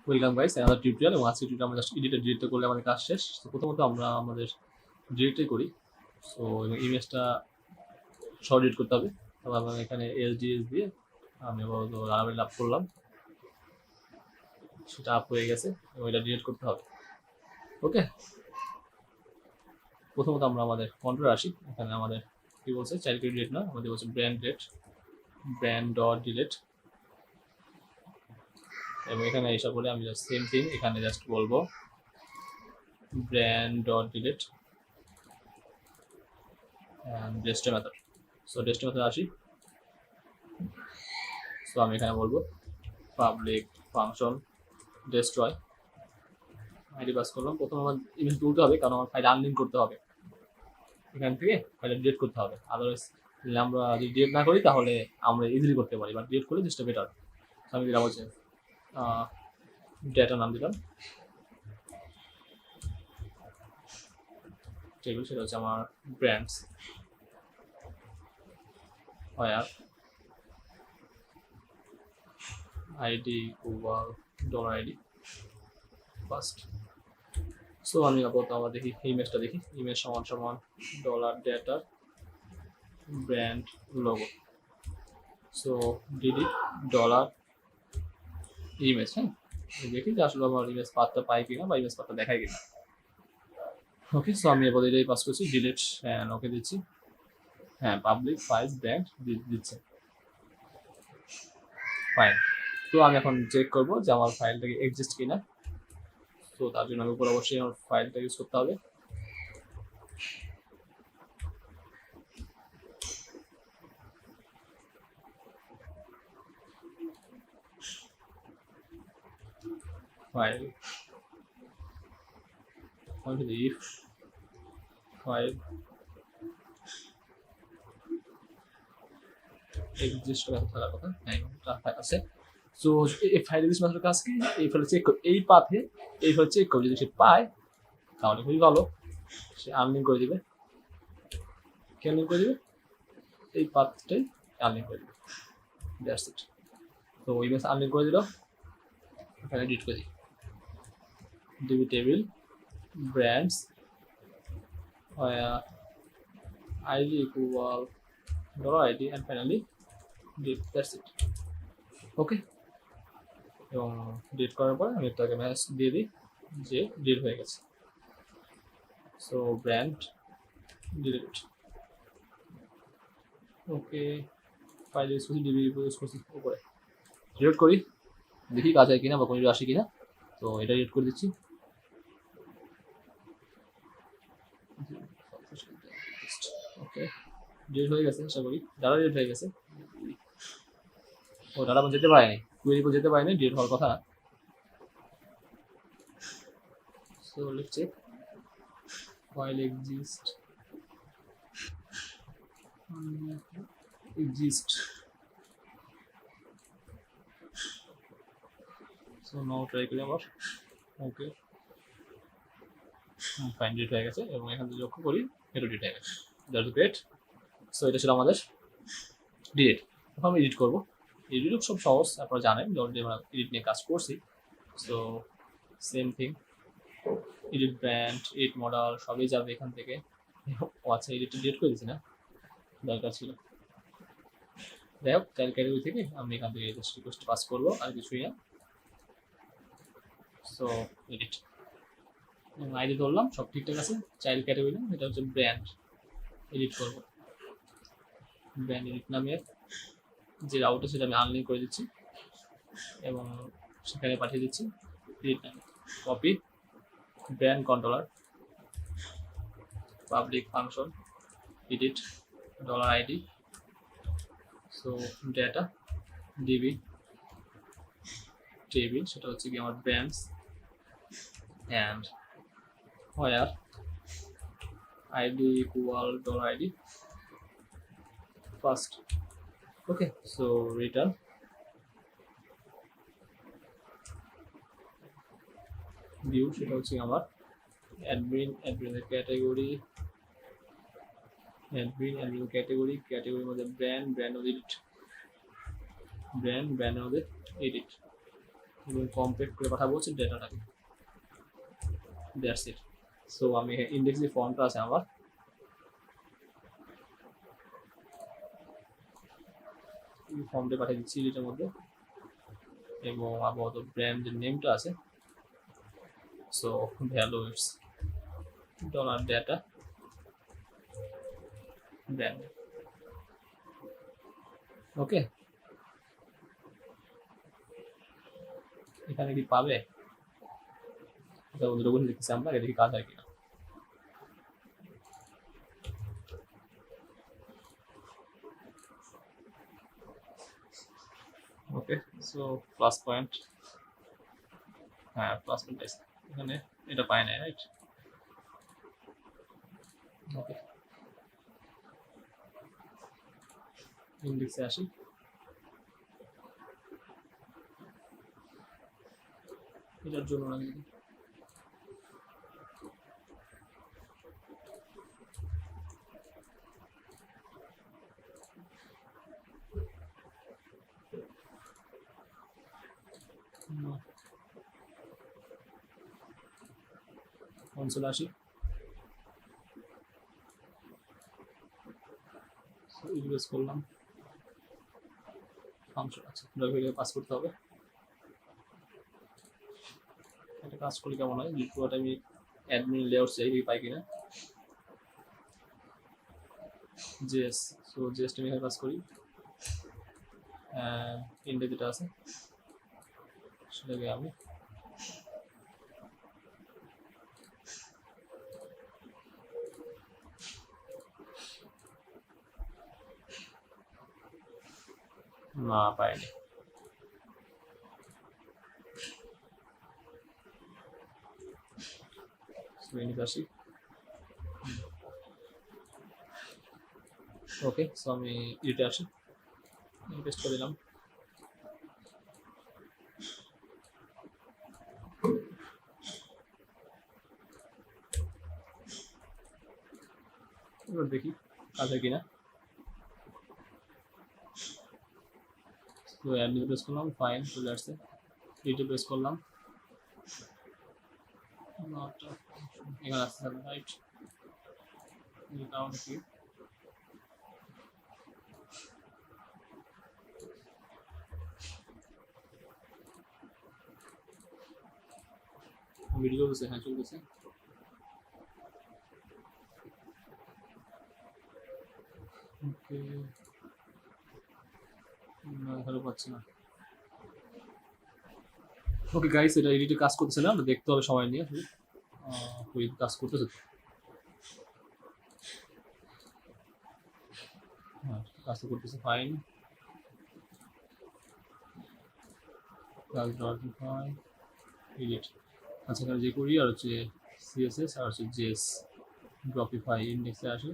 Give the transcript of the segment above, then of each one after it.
Welcome guys another tutorial. এবং আজকে tutorial আমরা জাস্ট ডিলিট করলে আমাদের কাজ শেষ। তো প্রথমত আমরা আমাদের ডিলিটই করি। সো ইমেজটা শর্ট ডিলিট করতে হবে। তারপর আমরা এখানে এসডিএস দিয়ে আমি আপাতত লারাভেল আপ করলাম, সেটা আপ হয়ে গেছে এবং এটা ডিলিট করতে হবে। ওকে, প্রথমত আমরা আমাদের কন্ট্রোলে আসি। এখানে আমাদের কি বলছে, চাইল্ড ডিলিট না, আমাদের বলছে brand delete, brand dot delete. এবং এখানে এসে পড়ে আমি জাস্ট সেম থিং এখানে জাস্ট বলবো brand dot delete and destroy method. So destroy method আসি। সো আমি এখানে বলবো public function destroy ID pass করলাম। প্রথমে আমার ইমেজ তুলতে হবে, কারণ আমার ফাইল আনলিঙ্ক করতে হবে, এখান থেকে ফাইলটা ডিলিট করতে হবে। আদারওয়াইজ আমরা যদি ডিলিট না করি তাহলে আমরা ইজিলি করতে পারি, বাট ডিলিট করলে জিনিসটা বেটার। আমি দিলাম হচ্ছে ডেটা নাম দিলাম, টেবিল সেটা হচ্ছে আমার brands where id equal $id first. So আমি আপাতত আমরা দেখি ইমেজটা দেখি, ইমেজ সমান সমান $ডেটার brand logo. So delete dollar image. হ্যাঁ, দেখি যে আসলে আমার ইমেজ পাথটা পাই কিনা বা ইমেজ পাথটা দেখায় কিনা। ওকে, সো আমি এবার এটাই পাস করছি, ডিলিট অ্যান্ড ওকে দিচ্ছি। হ্যাঁ, পাবলিক ফাইল ব্র্যান্ড দিচ্ছে, ফাইন। তো আমি এখন চেক করবো যে আমার ফাইলটাকে এক্সিস্ট কিনা। তো তার জন্য আমি উপর অবশ্যই আমার ফাইলটা ইউজ করতে হবে। ফাইল if ফাইল এক্সিস্ট থাকার কথা, হ্যাঁ আছে। সো এই ফাইল এক্সিস্ট মাত্র কাজ কি, এই ফাইল চেক করে এই পাথে এই ফাইল চেক করে যদি সে পায় তাহলে খুবই ভালো, সে আনলিঙ্ক করে দিবে। কে আনলিঙ্ক করে দিবে? এই পাথটাই আনলিঙ্ক করে দিবে, দ্যাটস ইট। তো ইমেজ আনলিঙ্ক করে দিল, এখানে এডিট করে দিই DB table brands id equal $id and finally delete, that's it. ওকে, এবং ডিলিট করার পর আমি তাকে মেসেজ দিয়ে দিই যে ডিলিট হয়ে গেছে। So brand delete. Okay, file use করছি, ডিবি ইউজ করছি, উপরে ডিলিট করি, দেখি কাজ হয় কিনা বা কোনো আসে কিনা। তো এটা ডিলিট করে দিচ্ছি। ওকে, ডিলিট হয়ে গেছে, আশা করি ডাটা ডিলিট হয়ে গেছে। ও ডাটা যেতে পারেনি, কুয়েরি যেতে পারেনি, ডিলিট হওয়ার কথা না। So let's check file exist so now try করি আবার। ওকে, ফাইন, ডিলিট হয়ে গেছে এবং এখান থেকে লক্ষ্য করি এটা ডিলিট হয়ে গেছে, দ্যাটস গ্রেট। সো এটা ছিল আমাদের ডিলিট। এখন আমি এডিট করবো। এডিট সব সহজ, আপনারা জানেন অলরেডি আমরা এডিট নিয়ে কাজ করছি। So same thing, edit brand, edit model সবই যাবে এখান থেকে। ও আচ্ছা, এডিটটা ডিলিট করে দিচ্ছি না, দরকার ছিল। যাই হোক, চাইল্ড ক্যাটাগরি থেকে আমি এখান থেকে রিকোয়েস্ট পাস করবো, আর কিছুই না। সো এডিট আইডি ধরলাম, সব ঠিকঠাক আছে। চাইল্ড ক্যাটাগরি এটা হচ্ছে ব্র্যান্ড, এডিট করবো। ব্র্যান্ড এডিট নামের যে রাউটার সেটা আমি আনলিঙ্ক করে দিচ্ছি এবং সেখানে পাঠিয়ে দিচ্ছি এডিট নামে। Copy brand controller public function edit $id। So data DB table, সেটা হচ্ছে কি আমার brands and where id equal $id first. Okay, so return view, সেটা হচ্ছে আমার অ্যাডমিনের ক্যাটাগরি, অ্যাডমিন ক্যাটাগরির মধ্যে ব্র্যান্ড মধ্যে এডিট, ব্র্যান্ড মধ্যে এডিট। এবং কম্প্যাক্ট করে পাঠাবো হচ্ছে ডেটাটাকে। That's it. সো আমি ইন্ডেক্স যে ফর্মটা আছে আমার, এই ফর্মটা পাঠিয়ে দিচ্ছি এটার মধ্যে, এবং আপাতত ব্র্যান্ড যে নেমটা আছে, so value it's dollar data brand. Okay, এখানে কি পাবে এটা ওদের উপর লিখেছি আমরা, এটা কি কাজ হয় কিনা। ওকে, সো প্লাস পয়েন্ট, হ্যাঁ প্লাস পয়েন্ট এখানে এটা পায় না, রাইট? ওকে, ইন্ডেক্সে আসি। এটার জন্য না কিন্তু কনসোলে আসি। ইউজ করলাম ফাংশন, আচ্ছা ডকুমেন্টে পাস করতে হবে। এটা কাজ করলে কেমন হয়, পুরোটা আমি অ্যাডমিন লেআউট চাই পাই কিনা। জেএস, সো জেএসটা আমি কাজ করি, ইন্ডে যেটা আছে সেটাকে আমি না পাইনি। আসি। ওকে, সো আমি এডিটে আসি, পেস্ট করে দিলাম। এবার দেখি কাজ হয় কিনা। তো অ্যাডমিন প্রেস করলাম, ফাইন চলে আসছে। এডিটে প্রেস করলাম, এখানে আসছে রাইট। কি ভিডিও চলতেছে? হ্যাঁ চলতেছে। ওকে, না এখানে পাচ্ছি না। ওকে গাইস, এটা এডিটে কাজ করতেছে না, আমরা দেখতে হবে সময় নিয়ে। কাজ করতেছে, হ্যাঁ কাজ তো করতেছে, ফাইন। এডিট, আচ্ছা এখানে যে করি আর হচ্ছে সিএসএস আর হচ্ছে জেএস, ড্রপিফাই ইন্ডেক্সে আসে।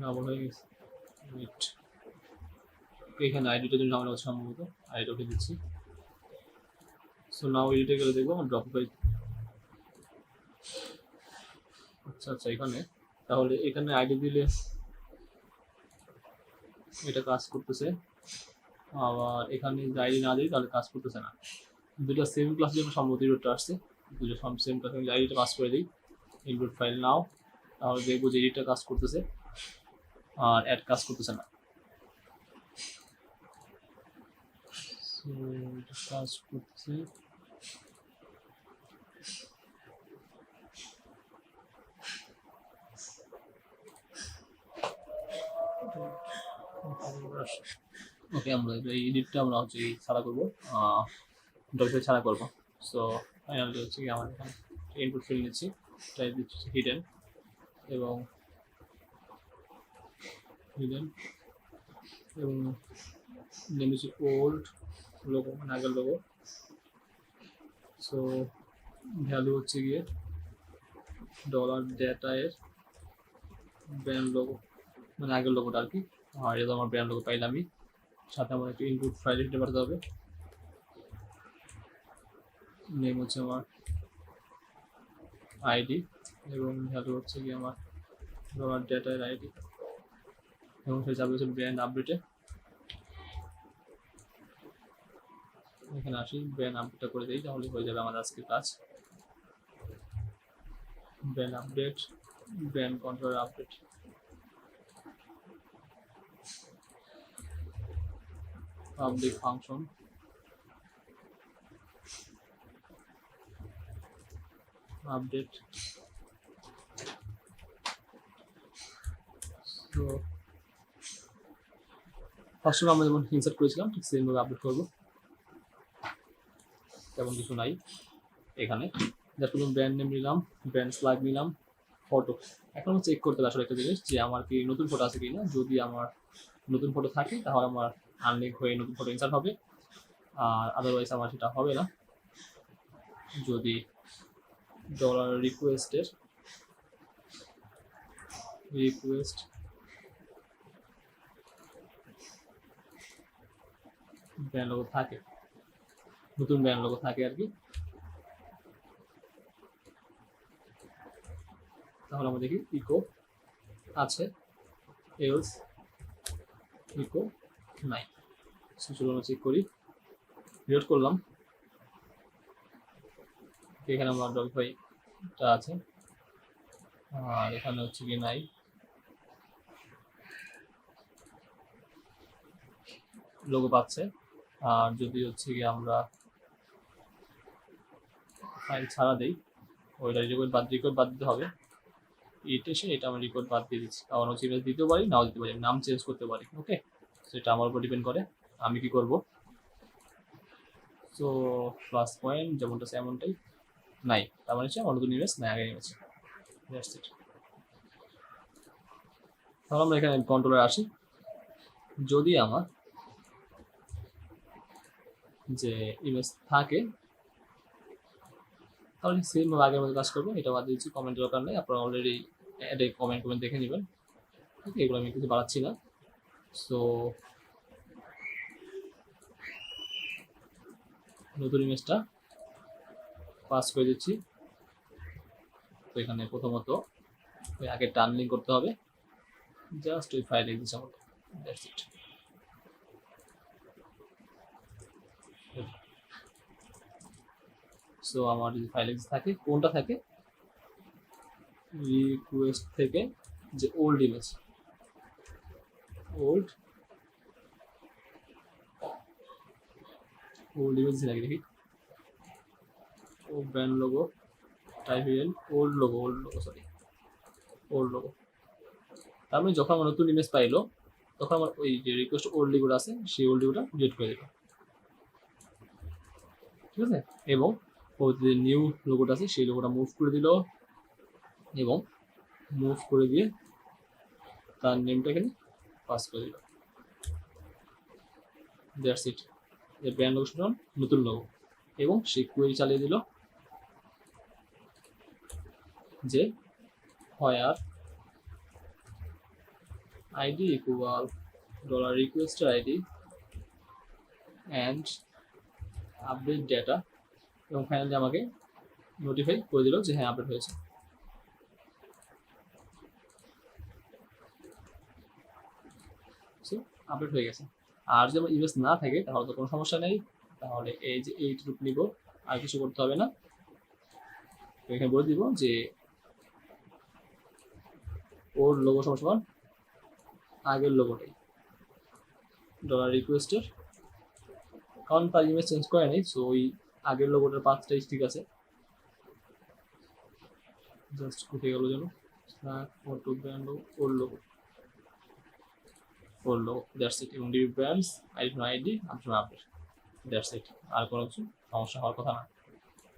ডাবল হয়ে গেছে, এখানে আইডিটার জন্য ঝামেলা হচ্ছে সম্ভবত, আইডিটা উঠে দিচ্ছি। সো নাও এডিটে গেলে দেখবো ড্রপিফাই। আচ্ছা আচ্ছা, এখানে তাহলে এখানে আইডি দিলে এটা কাজ করতেছে, আবার এখানে যদি আইডি না দিই তাহলে কাজ করতেছে না। দুটো সেম ক্লাস জন্য সম্ভবত এররটা আসছে, দুটো সেম ক্লাসে আইডিটা পাস করে দিই, ইনপুট ফাইল নাও, তাহলে দেখবো যে এডিটটা কাজ করতেছে আর অ্যাড কাজ করতেছে না। কাজ করতেছে, ওকে আমরা এই এডিটটা আমরা হচ্ছে ছাড়া করবো, ডকুমেন্ট ছাড়া করবো। সো ফাইনালি হচ্ছে কি আমার এখানে ইনপুট ফিল্ড নিচ্ছি, টাইপ দিচ্ছি হিডেন, এবং হিডেন এবং নেম দিচ্ছি ওল্ড লোগো, মানে আগের লোগো। সো ভ্যালু হচ্ছে গিয়ে ডলার ডেটা এর ব্র্যান্ড লোগো, মানে আগের লোগোটা আর কি। আর এটা আমার ব্র্যান্ড লোগো পাইলামই, সাথে আমার একটা ইনপুট ফাইল দিতে পারতে হবে। নেম হচ্ছে আমার আইডি এবং ভ্যালু হচ্ছে কি আমার ডলার ডেটার আইডি এবং সে যাবে হচ্ছে ব্র্যান্ড আপডেটে। এখানে আসি, ব্র্যান্ড আপডেটটা করে দিই, তাহলে হয়ে যাবে আমাদের আজকের কাজ। Brand update, brand controller update, public function, update. তো ফার্স্ট আমরা যেমন ইনসার্ট করেছিলাম ঠিক সেমভাবে আপডেট করবো, তেমন কিছু নাই এখানে। জাস্ট ব্র্যান্ড নেম নিলাম, ব্র্যান্ড স্ল্যাগ নিলাম, ফটো। এখন চেক করতে হবে আসলে একটা জিনিস যে আমার কি নতুন ফটো আছে কিনা। যদি আমার নতুন ফটো থাকে তাহলে আমার আনলিঙ্ক হয়ে নতুন ফটো ইনসার্ট হবে, আর আদারওয়াইজ আমার সেটা হবে না। যদি ডলার রিকোয়েস্ট ব্র্যান্ড লোগো থাকে, নতুন ব্র্যান্ড লোগো থাকে আর কি, তাহলে আমরা দেখি ইকো আছে, এলস ইকো নাই। চলো আমরা চেক করি, রিলোড করলাম। এখানে আমার ডকিফাইটা আছে, আর এখানে হচ্ছে কি নাই, লোগো পাচ্ছে। আর যদি হচ্ছে কি আমরা ফাইল ছাড়া দেই, ওইটা রেকর্ড বাদ দিতে হবে। এটা আমি রেকর্ড বাদ দিয়ে দিচ্ছি, কারণ হচ্ছে ইমেজ দিতেও পারি নাও দিতে পারি, নাম চেঞ্জ করতে পারি। ওকে, সেটা আমার উপর ডিপেন্ড করে আমি কি করব। সো প্লাস পয়েন্ট যেমনটা আছে এমনটাই নাই, তার মানে হচ্ছে আমার নতুন ইমেজ নাই, আগের ইমেজ। That's it. তাহলে আমরা এখানে কন্ট্রোলারে আসি। যদি আমার যে ইমেজ থাকে তাহলে সেম আগের মতো কাজ করবো। এটা বাদ দিচ্ছি, কমেন্ট দরকার নেই, আপনারা অলরেডি এটা কমেন্ট দেখে নেবেন। ওকে, এগুলো আমি কিছু বাড়াচ্ছি না। সো নতুন ইমেজটা পাস করে দিচ্ছি। তো এখানে প্রথমত ওই আগে টার্নিং করতে হবে, জাস্ট ওই ফাইল দিচ্ছি আমাকে। That's it. সো আমার যদি ফাইল থাকে, কোনটা থাকে, রিকোয়েস্ট থেকে যে ওল্ড ইমেজ, ওল্ড ইমেজ লাগে দেখি, ও brand logo type in old logo sorry old logo. তার মানে যখন আমার নতুন ইমেজ পাইলো তখন আমার ওই যে রিকোয়েস্ট ওল্ড লিগোটা আছে সেই ওল্ড লিগোটা ডিলিট করে দিল, ঠিক আছে। এবং ও যে নিউ লোগোটা আছে সেই লোগোটা মুভ করে দিল, এবং মুভ করে দিয়ে তার নেমটা এখানে পাস করে দিল। That's it. এর ব্র্যান্ড লোগো নতুন লোগো, এবং সেই কোয়েরি চালিয়ে দিল যে হোয়ার আইডি ইকুয়াল ডলার রিকোয়েস্টের আইডি অ্যান্ড আপডেট ডেটা, এবং ফাইনালি আমাকে নোটিফাই করে দিল যে হ্যাঁ আপডেট হয়েছে। সো আপডেট হয়ে গেছে। আর যদি আমার ইমেজ না থাকে তাহলে তো কোনো সমস্যা নেই, তাহলে এই যে এইটুকু নিব, আর কিছু করতে হবে না। এখানে বলে দিব যে ওর লোগো সমান আগের লোগোটাই ডলার রিকোয়েস্টের, কারণ তার ইমেজ চেঞ্জ করে নেই। সো ওই আগের লোগোটার পাঁচটাই ঠিক আছে, জাস্ট উঠে গেল যেন ফটো ব্র্যান্ড ওর লোগো দ্যাটস ইট। এবং DB brands ID update, that's it. আর কোনো কিছু সমস্যা হওয়ার কথা না।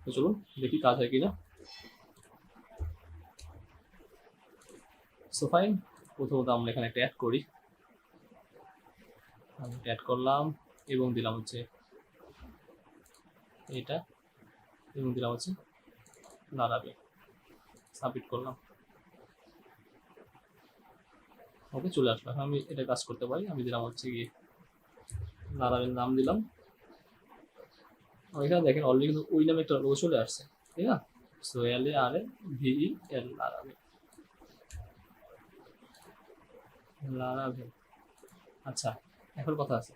তো চলুন দেখি কাজ হয় কিনা। সো ফাইন, প্রথমত আমরা এখানে একটা অ্যাড করি, আমি অ্যাড করলাম এবং দিলাম হচ্ছে এটা, এবং দিলাম হচ্ছে লারাবে, সাবমিট করলাম। ওকে, চলে আসলো। এখন আমি এটা কাজ করতে পারি, আমি দিলাম হচ্ছে গিয়ে লারাবের নাম দিলাম, এখানে দেখেন অলরেডি কিন্তু ওই নামে একটা লোগো চলে আসছে, ঠিক না? সো এল এ আর এ ভিই এল লারাভেল, লারাভেল। আচ্ছা, এখন কথা আছে,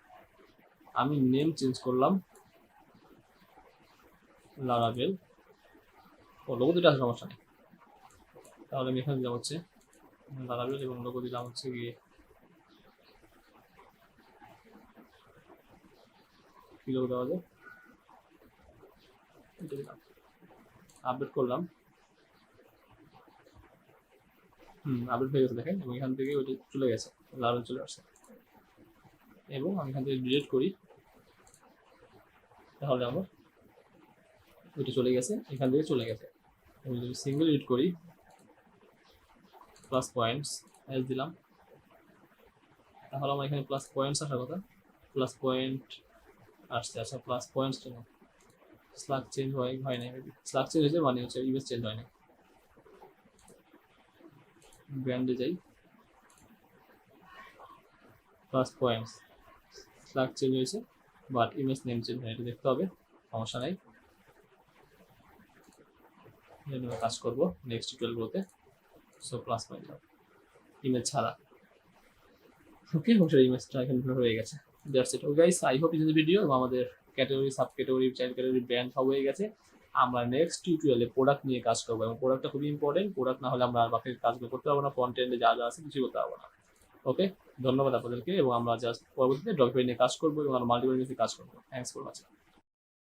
আমি নেম চেঞ্জ করলাম লারাভেল, ও লোগো দুটো আছে, সমস্যা নেই। তাহলে আমি এখানে দিলাম হচ্ছে লারাভেল এবং লোগো দিলাম হচ্ছে গিয়ে কি লোগো দেওয়া যায়, এটা দিলাম, আপডেট করলাম। আপডেট হয়ে গেছে দেখেন, এবং এখান থেকে ওইটা চলে গেছে, লারাভেল চলে আসছে। এবং আমি এখান থেকে ডিলিট করি, তাহলে আমার ওইটা চলে গেছে, এখান থেকে চলে গেছে। আমি যদি সিঙ্গেল এডিট করি, প্লাস পয়েন্টস এস দিলাম, তাহলে আমার এখানে প্লাস পয়েন্টস আসার কথা, প্লাস পয়েন্ট আসছে। আচ্ছা, প্লাস পয়েন্টস কেন স্লাগ চেঞ্জ হয় নাই, মেবি স্লাগ চেঞ্জ হয়েছে, মানে হচ্ছে ইমেজ চেঞ্জ হয় না। ব্র্যান্ডে যাই, প্লাস পয়েন্টস, স্লাগ চেঞ্জ হয়েছে বাট ইমেজ নেম চেঞ্জ হয়, এটা দেখতে হবে, সমস্যা নাই। কাজ করবো নেক্সট টিউটোরিয়ালগুলোতে। সো প্লাস পয়েন্ট ইমেজ ছাড়া, ওকে, অবশ্যই ইমেজটা এখানে হয়ে গেছে। That's it guys, I hope in the video. আমাদের category, sub category, child category, brand সব হয়ে গেছে। আমরা নেক্সট টিউটোরিয়ালে প্রোডাক্ট নিয়ে কাজ করবো, এবং প্রোডাক্টটা খুবই ইম্পর্টেন্ট। প্রোডাক্ট না হলে আমরা আর বাকি কাজগুলো করতে পারবো না, কন্টেন্টে যা যা আছে কিছুই করতে পারবো না। ওকে, ধন্যবাদ আপনাদেরকে, এবং আমরা জাস্ট পরবর্তীতে ডকুমেন্ট নিয়ে কাজ করবো এবং আমরা মাল্টিপল নিয়ে কাজ করবো। Thanks for watching.